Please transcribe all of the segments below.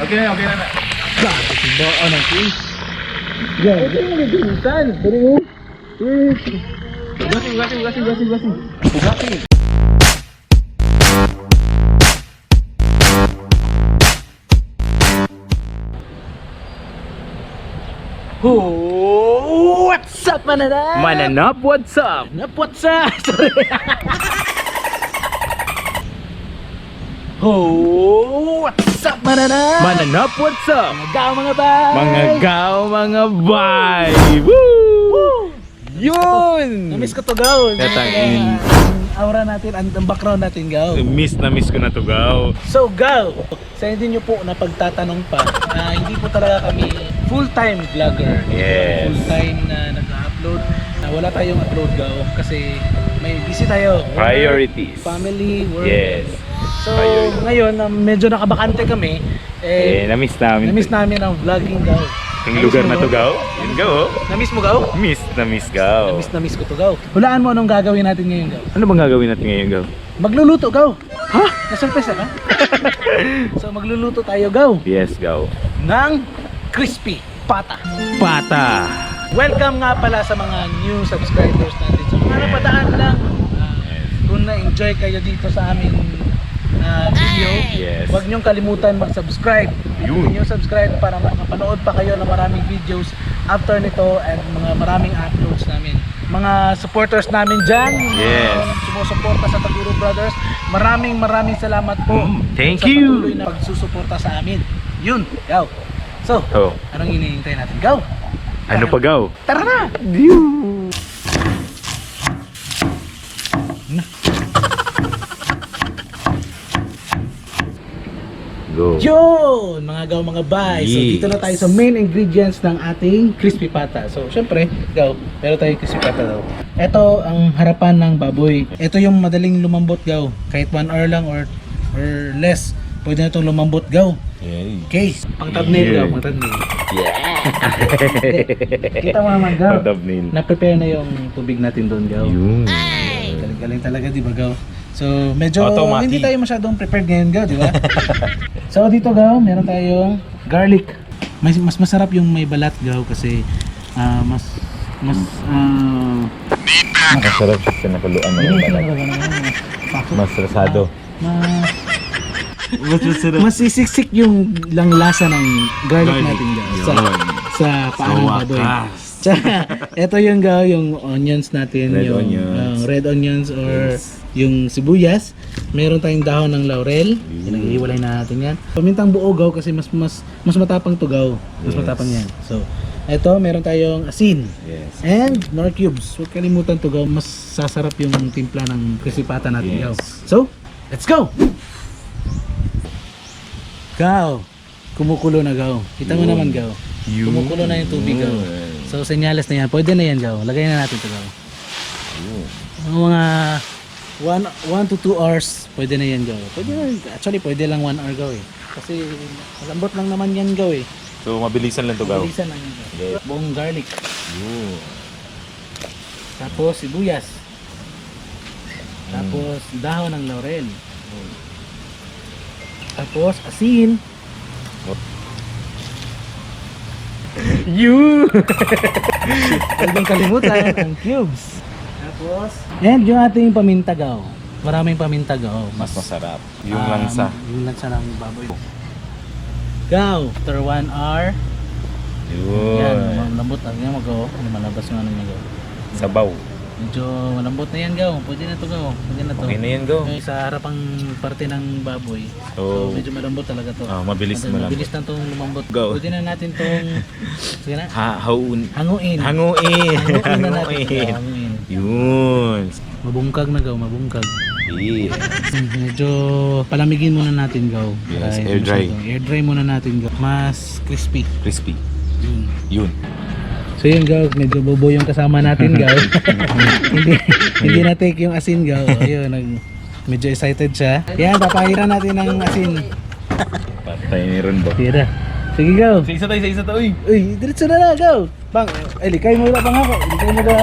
Okay na, okay na. Baan ang king. Yan. Ito yung nagdinitan. Dari mo. Ugasin. Oh, what's up, Mananap? Mananap, what's up? What's up? Sorry. Oh, what's up, Mananap? Mananap, what's up? Mga bay. Mga gaw, mga bay. Woo! Yun! Namiss ko to, gaw. Katangin. Ang aura natin, ang background natin, gaw. Miss ko na to, gaw. So, gaw, sa hindi nyo po na pagtatanong pa, hindi po talaga kami full-time vlogger. Yes. Full-time na nag-upload. Wala tayong upload, gaw, kasi may busy tayo. Work, Priorities. family, work. Yes. So, Priorities. ngayon, medyo nakabakante kami. Namiss namin. Namiss namin ang vlogging, gaw. Yung lugar na to, gaw. Yun, gaw. Namiss mo, gaw? Namiss, gaw. Namiss ko to, gaw. Hulaan mo anong gagawin natin ngayon, gaw. Ano bang gagawin natin ngayon, gaw? Magluluto, gaw. Ha? Na-surprise ka? So, magluluto tayo, gaw, Yes, gaw. ng crispy pata. Pata. Welcome nga pala sa mga new subscribers natin. So, mga napadaan lang, kung na-enjoy kayo dito sa aming video, Yes. huwag niyong kalimutan mag-subscribe. Yun. Yung subscribe para makapanood pa kayo ng maraming videos after nito and mga maraming uploads namin. Mga supporters namin dyan, Yes. sumusuporta sa Taguro Brothers, maraming salamat po. Thank sa you. patuloy na pagsusuporta sa amin. Yun, gaw. So, Oh. anong hinihintay natin? Gaw! Ano pa, gaw? Tara na! Go. Yun! Mga gaw, mga bay. So, Yes. dito na tayo sa main ingredients ng ating crispy pata. So, syempre, gaw, meron tayong crispy pata daw. Ito ang harapan ng baboy. Ito yung madaling lumambot, gaw. Kahit 1 hour lang or less, pwede na itong lumambot, gaw. Yay. Okay, pang thumbnail, gaw, pang thumbnail. Kita mo naman, gaw. Pang thumbnail. Na-prepare na yung tubig natin doon, gaw. Yun. Galing talaga, di ba, gaw? So, medyo Automatic. hindi tayo masyadong prepared ngayon, gaw, di ba? So, dito, gaw, meron tayong garlic. Mas masarap yung may balat, gaw, kasi mas Masarap siya sa nakaluan ng balat. Mas rasado. mas sisiksik yung langlasa ng garlic natin, gaw, sa paan ng baboy. Tsaka, ito yung gaw, yung onions natin, Red yung onions. red onions or yung sibuyas. Meron tayong dahon ng laurel. Pinag-iwalay na natin yan. Pamintang buo, gaw, kasi mas matapang to, gaw. Mas Yes. matapang yan. So, ito, meron tayong asin. Yes. And nor cubes. Huwag kalimutan to, gaw. Mas sasarap yung timpla ng crispy pata natin, gaw. Yes. So, let's go! Gaw, kumukulo na, gaw. Kita mo Yun. naman, gaw. Kumukulo na yung tubig, gaw. So, senyales na yan. Pwede na yan, gaw. Lagay na natin ito, gaw. Mga 1 to 2 hours, pwede na yan, gaw. Pwede na, actually, pwede lang 1 hour, gaw, eh. Kasi, malambot lang naman yan, gaw, eh. So, mabilisan lang to, gaw. Bilisan lang yan, gaw. Yes. Buong garlic. Yun. Tapos, sibuyas. Tapos, dahon ng laurel. Tapos, asin. Yun! Huwag mong kalimutan ang cubes. Tapos, and yung ating paminta, gaw. Maraming paminta, gaw. Mas masarap. Yung lansa. Yung lansa ng baboy. Gaw, after 1 hour. Yan, Yun. malambot na yan, gaw. Malabas yung ano niya, gaw. Sabaw. Medyo malambot na yan, gaw. Pwede na to, gaw. Pwede na to. Okay na yan, gaw. Yung sa harapang parte ng baboy. So, Medyo malambot talaga to. mabilis malambot. Mabilis na itong lumambot. Go. Pwede na natin itong sige na, Haun. hanguin. Hanguin. Hanguin na natin ito, gaw. Hanguin. Yun. Mabungkag na, gaw. Mabungkag. Yeah. Medyo palamigin muna natin, gaw. Yes, Ay, air dry. Air dry muna natin, gaw. Mas crispy. Crispy. Yun. Yun. So yun, gaw, medyo bobo yung kasama natin, gaw. hindi na take yung asin, gaw. Ayun, medyo excited siya. Yan, papahiran natin ng asin. Patay ni Ron ba? Tira. Sige, gaw. Sa isa tayo, uy. Uy, diretso na na, gaw. Bang, ay, likay mo na pang ako. Likay mo na.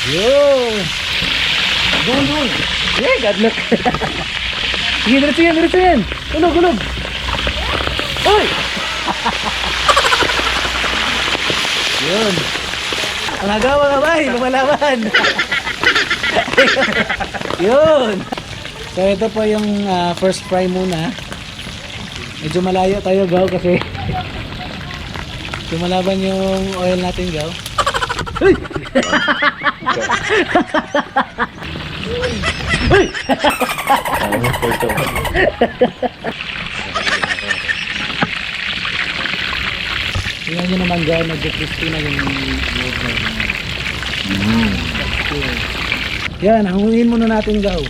Yo! Doon. Yeah, God luck. Sige, diretso yan, diretso yan. Hulog, hulog. Uy! Yun. Ang agawa nga ba? Lumalaban. Yun. So ito po yung first fry muna. Medyo malayo tayo gaw kasi lumalaban yung oil natin gaw. Uy! Uy! Tingnan nyo naman gaw, nag-crispy na yung load natin. Yan, hanguin muna natin gaw.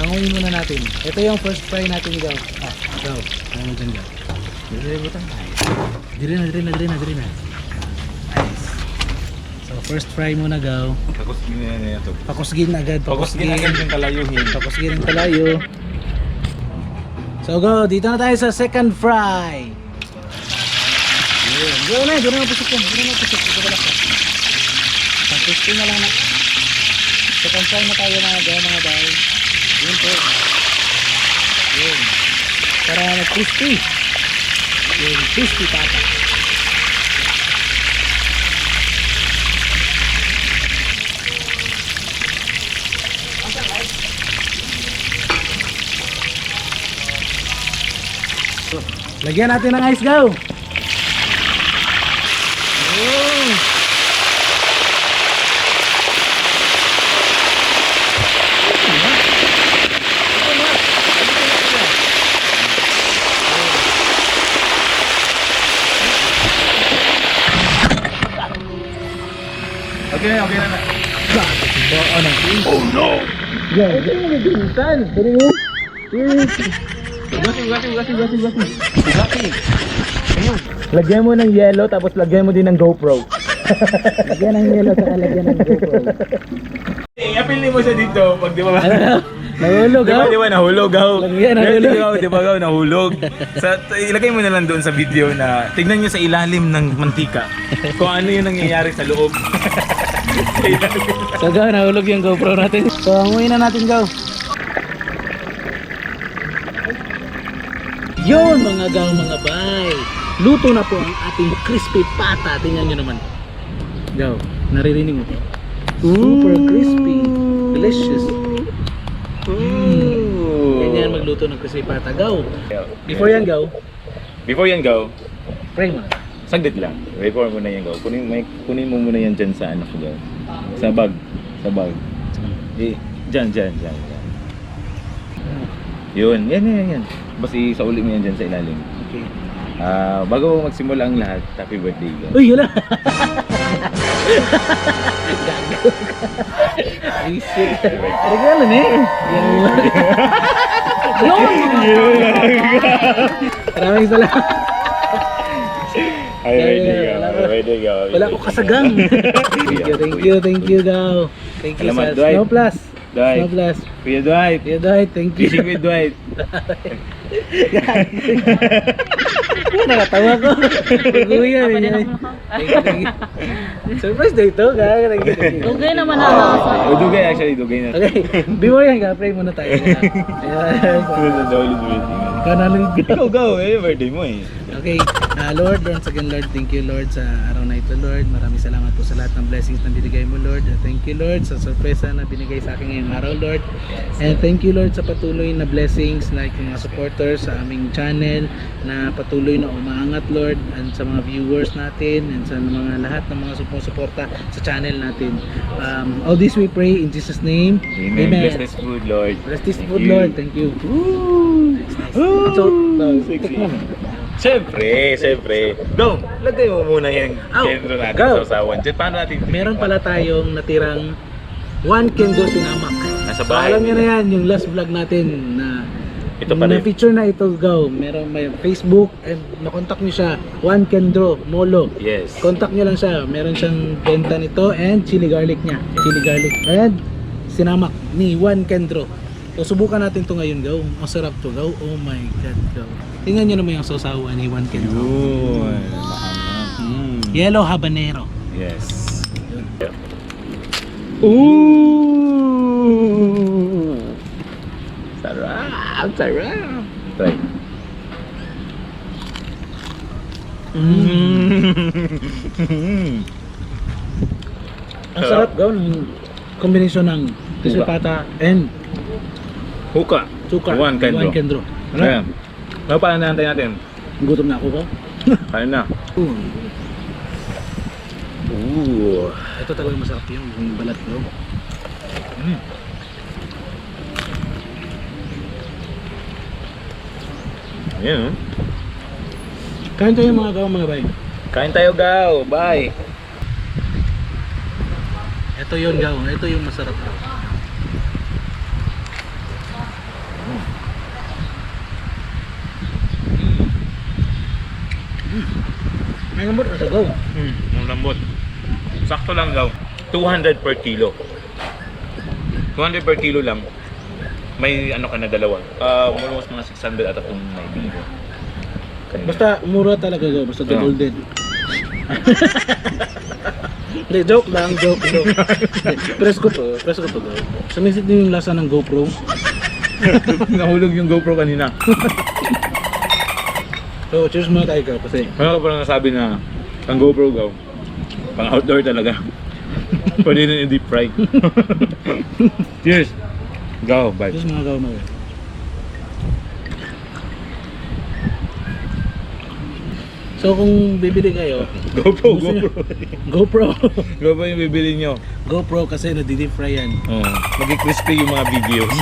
Hanguin muna natin. Ito yung first fry natin gaw. Gaw. Ano dyan gaw? Dire na. Nice. So first fry muna gaw. Kakusgin na yan ito. Pakusgin agad. Pakusgin agad yung kalayuhin. Pakusgin ang kalayo. So go, dito na tayo sa second fry. Yun. Go na, doon na mapusok yan. Doon na mapusok. Ito pala ka. Pang-crispy na lang na. Second fry na tayo mga bahay. Yun po. Yun. Para nag-crispy. Yun, crispy pata. So, lagyan natin ng ice go. Yun. Okay na. Oh no! Yeah, ito yung naginitan. Pwede mo? Ugati. Lagyan mo ng yellow tapos lagyan mo din ng GoPro. Lagyan ng yellow at lagyan ng GoPro. I-apil mo siya dito pag di ba? Nahulog Di ba nahulog gaw? Lagyan, nahulog. Di ba gaw nahulog? Ilagay mo na lang doon sa video na tignan nyo sa ilalim ng mantika kung ano yung nangyayari sa loob. So gaw, nahulog yung GoPro natin. So hanguin na natin gaw. Yun mga gaw, mga bay. Luto na po ang ating crispy pata. Tingnan nyo naman. Gaw, naririnig mo po. Super crispy. Delicious. Ganyan magluto ng crispy pata. Gaw. Before yan gaw, pray mo. Saglit lang. Before mo na yan gaw. Kunin mo muna yan dyan sa ano ko gaw. Sa bag. Dyan. Yun. Yan. Basta isauli mo yan dyan sa ilalim. Okay. Bago magsimula ang lahat, happy birthday gaw. Uy, yun na. Gago. Isip. Regalo na eh. Maraming salamat. Birthday gaw. Wala ko kasagang. Thank you gaw. Thank you Salamat, sa Dwight. Snow Plus. Dwight. Snow Plus. Kuya Dwight. Thank you. Fishing with Dwight. Nakatawa ko. Kuya. Thank you. Surprise day ito. Thank you. Dugay naman ako. Dugay na. Okay, before yan ka, pray muna tayo. Ayan. Ikaw na lang. Ikaw gaw birthday mo eh. Okay, Lord, once again Lord, thank you Lord sa araw na ito Lord. Maraming salamat po sa lahat ng blessings na binigay mo Lord. Thank you Lord sa sorpresa na binigay sa akin ngayong araw Lord. And thank you Lord sa patuloy na blessings like yung mga supporters sa aming channel na patuloy na umaangat Lord, and sa mga viewers natin and sa mga lahat ng mga sumusuporta sa channel natin. All this we pray in Jesus name. Amen. Bless this food, Lord. Bless this Thank food you. Lord. Thank you. Nice. So, tikman mo. Siyempre. Go! Lagay mo muna yung Ow! kentro natin Go! sa usawan. Diyan, paano natin? Meron pala tayong natirang 1 kendo sinamak. Nasa So, bahay alam niyo na nila. yan, yung last vlog natin na Ito pala yun. na-feature na ito, Gaw. Meron may Facebook and na-contact niyo siya, 1 Kendro Molo. Yes. Contact niyo lang siya. Meron siyang benta nito and chili garlic niya. Chili garlic. And sinamak ni 1 Kendro. So subukan natin to ngayon, Gaw. Ang sarap to, Gaw. Oh my God, Gaw. Tingnan niyo naman yung sausawan ni 1 Kendro. Yun. Yellow habanero. Yes. Ooh! Sarap. Ang sarap. Try. Ang sarap gawin ng kombinasyon ng crispy pata and Huka. suka. Juan Kendro. Kendro. Ayan. Ano pa naantay natin? Gutom na ako ko. Kain na. Ooh. Ito talaga masarap yung balat ko. Ayan. Kain tayo mga gawa mga bay. Kain tayo, Gaw. Bye. Ito yun gaw. Ito yung masarap ko. May lambot na sa gaw. Ang lambot. Sakto lang, Gaw. 200 per kilo. 200 per kilo lang. May ano ka na dalawa. Almost mga 600 ata kung naibili ko. Basta mura talaga gaw. Basta the Oo. golden. Hindi, joke lang. Joke. Presko to gaw. Sumisit din yung lasa ng GoPro. Nahulog yung GoPro kanina. So, cheers muna tayo gaw kasi Ano ka parang nasabi na ang GoPro, Gaw, pang outdoor talaga. Pwede rin i-deep fry. Cheers! Gaw, bye. cheers mga gaw mga. So kung bibili kayo, GoPro, gusto nyo- GoPro. GoPro. GoPro yung bibili nyo. GoPro kasi nadi-deep fry yan. Maging crispy yung mga videos.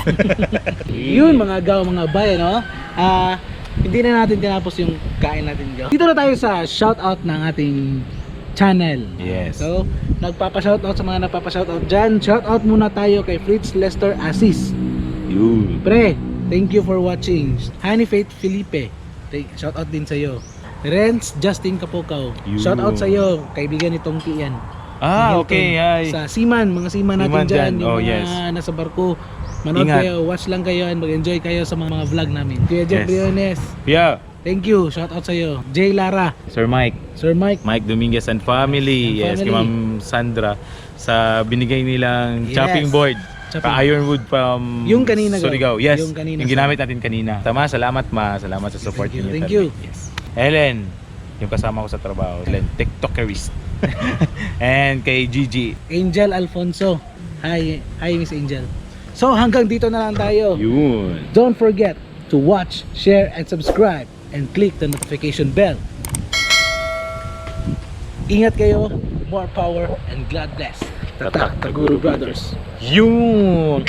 Yun mga gaw, mga bay, no? Hindi na natin tinapos yung kain natin gaw. Dito na tayo sa shoutout ng ating channel. Yes. So, nagpapa-shoutout sa mga nagpapa-shoutout dyan. Shoutout muna tayo kay Fritz Lester Assis. Yun. Pre, thank you for watching. Honey Faith Felipe, shoutout din sa'yo. Renz Justin Kapukaw, Yun. shoutout sa'yo. Kaibigan ni Tongki yan. Okay, hi. Sa Seaman, mga Seaman natin Seaman dyan, dyan. yung Oh, mga yes. nasa barko. Manood Ingat. kayo, watch lang kayo and mag-enjoy kayo sa mga vlog namin. Kuya Jeff Yes. Briones, Yeah. thank you, shoutout sa'yo. Jay Lara, Sir Mike. Sir Mike, Mike Dominguez and family. And Yes, kay family. Ma'am Sandra sa binigay nilang Yes. chopping board. Chopping. Ironwood from Yung kanina, Surigao. Yes, yung kanina, yung ginamit natin kanina. Tama, salamat ma. Salamat sa support Thank you, niyo. thank talaga. you. Yes. Helen, yung kasama ko sa trabaho. Helen, TikTokerist. And kay Gigi. Angel Alfonso. Hi Miss Angel. So hanggang dito na lang tayo. Yun. Don't forget to watch, share, and subscribe and click the notification bell. Ingat kayo, more power, and God bless. Tatak Taguro Brothers. Yun.